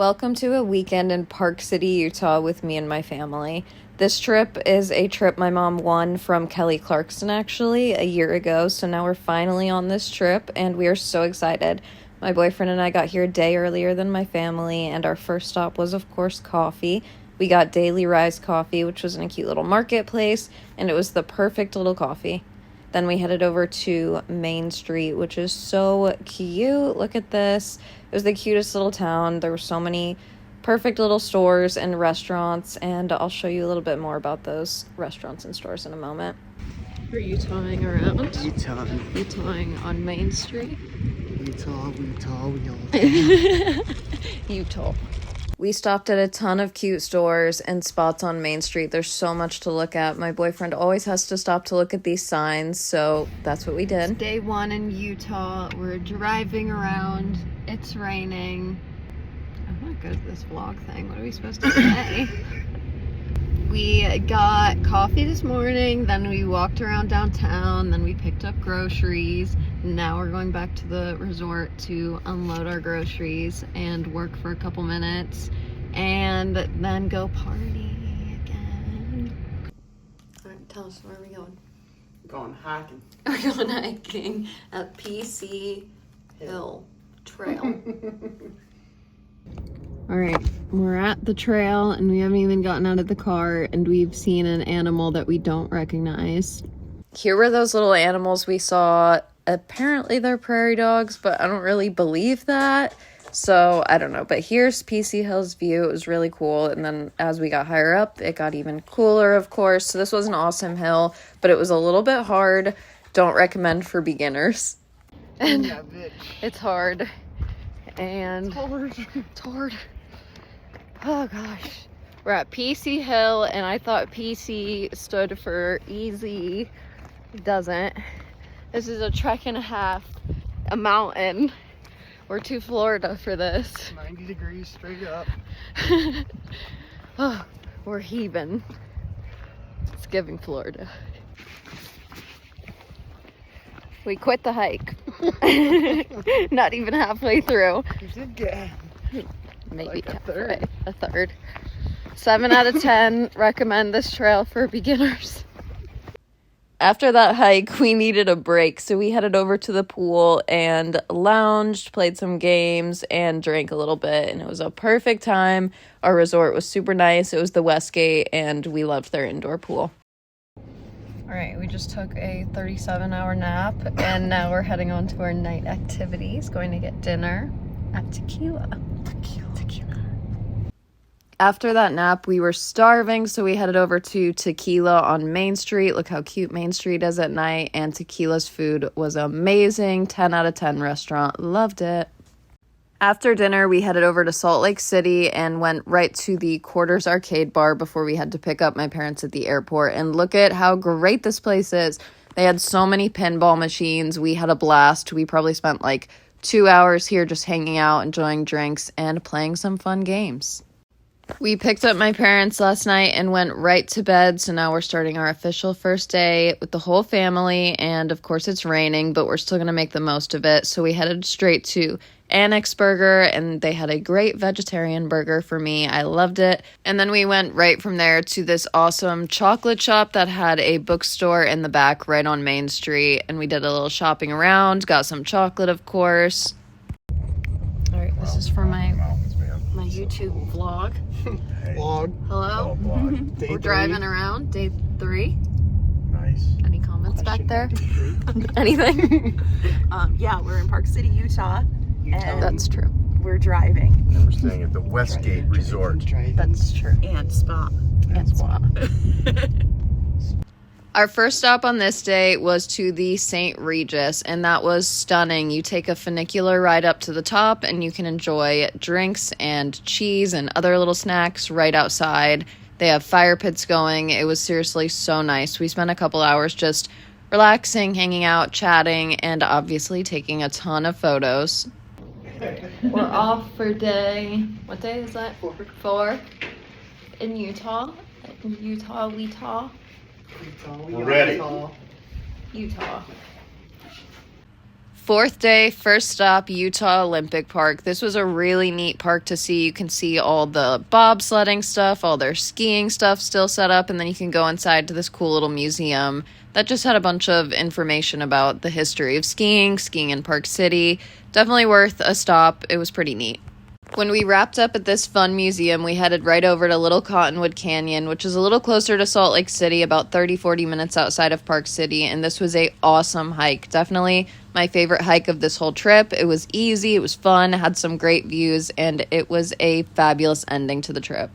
Welcome to a weekend in Park City, Utah with me and my family. This trip is a trip my mom won from Kelly Clarkson actually a year ago, so now we're finally on this trip and we are so excited. My boyfriend and I got here a day earlier than my family, and our first stop was of course coffee. We got Daily Rise coffee, which was in a cute little marketplace, and it was the perfect little coffee. Then we headed over to Main Street, which is so cute. Look at this. It was the cutest little town. There were so many perfect little stores and restaurants, and I'll show you a little bit more about those restaurants and stores in a moment. Are you Utahing around? Utahing on Main Street? Utah. Utah. We stopped at a ton of cute stores and spots on Main Street. There's so much to look at. My boyfriend always has to stop to look at these signs, so that's what we did. It's day one in Utah. We're driving around. It's raining. I'm not good at this vlog thing. What are we supposed to say? We got coffee this morning, then we walked around downtown, then we picked up groceries. Now we're going back to the resort to unload our groceries and work for a couple minutes and then go party again. All right, tell us, where are we going? Going hiking. We're going hiking at PC Hill Trail. All right, we're at the trail and we haven't even gotten out of the car and we've seen an animal that we don't recognize. Here were those little animals we saw. Apparently they're prairie dogs, but I don't really believe that. So I don't know, but here's PC Hill's view. It was really cool. And then as we got higher up, it got even cooler, of course. So this was an awesome hill, but it was a little bit hard. Don't recommend for beginners. And Yeah, bitch. it's hard. And It's hard. Oh gosh. We're at PC Hill and I thought PC stood for easy. It doesn't. This is a trek and a half, a mountain. We're to Florida for this. 90 degrees straight up. Oh, we're heaving. It's giving Florida. We quit the hike. Not even halfway through. You did get Maybe like a halfway. third. A third. 7 out of 10 recommend this trail for beginners. After that hike, we needed a break, so we headed over to the pool and lounged, played some games, and drank a little bit, and it was a perfect time. Our resort was super nice. It was the Westgate, and we loved their indoor pool. All right, we just took a 37-hour nap, and now we're heading on to our night activities, going to get dinner at Tequila. After that nap, we were starving, so we headed over to Tequila on Main Street. Look how cute Main Street is at night, and Tequila's food was amazing. 10 out of 10 restaurant. Loved it. After dinner, we headed over to Salt Lake City and went right to the Quarters Arcade Bar before we had to pick up my parents at the airport. And look at how great this place is. They had so many pinball machines. We had a blast. We probably spent like 2 hours here just hanging out, enjoying drinks, and playing some fun games. We picked up my parents last night and went right to bed, so now we're starting our official first day with the whole family, and of course it's raining, but we're still going to make the most of it, so we headed straight to Annex Burger, and they had a great vegetarian burger for me. I loved it. And then we went right from there to this awesome chocolate shop that had a bookstore in the back right on Main Street, and we did a little shopping around, got some chocolate, of course. All right, this is for my YouTube vlog. Vlog. Hello? We're driving around, day 3. Nice. Any comments back there? Anything? Yeah, we're in Park City, Utah, and That's true. we're driving. And we're staying at the Westgate Resort. That's true. And spa. And swap. Our first stop on this day was to the St. Regis, and that was stunning. You take a funicular ride up to the top, and you can enjoy drinks and cheese and other little snacks right outside. They have fire pits going. It was seriously so nice. We spent a couple hours just relaxing, hanging out, chatting, and obviously taking a ton of photos. We're off for day, what day is that? 4 in Utah. Utah. We're ready. Utah. Fourth day, first stop, Utah Olympic Park. This was a really neat park to see. You can see all the bobsledding stuff, all their skiing stuff still set up, and then you can go inside to this cool little museum that just had a bunch of information about the history of skiing in Park City. Definitely worth a stop. It was pretty neat. When we wrapped up at this fun museum, we headed right over to Little Cottonwood Canyon, which is a little closer to Salt Lake City, about 30-40 minutes outside of Park City, and this was a awesome hike. Definitely my favorite hike of this whole trip. It was easy, it was fun, had some great views, and it was a fabulous ending to the trip.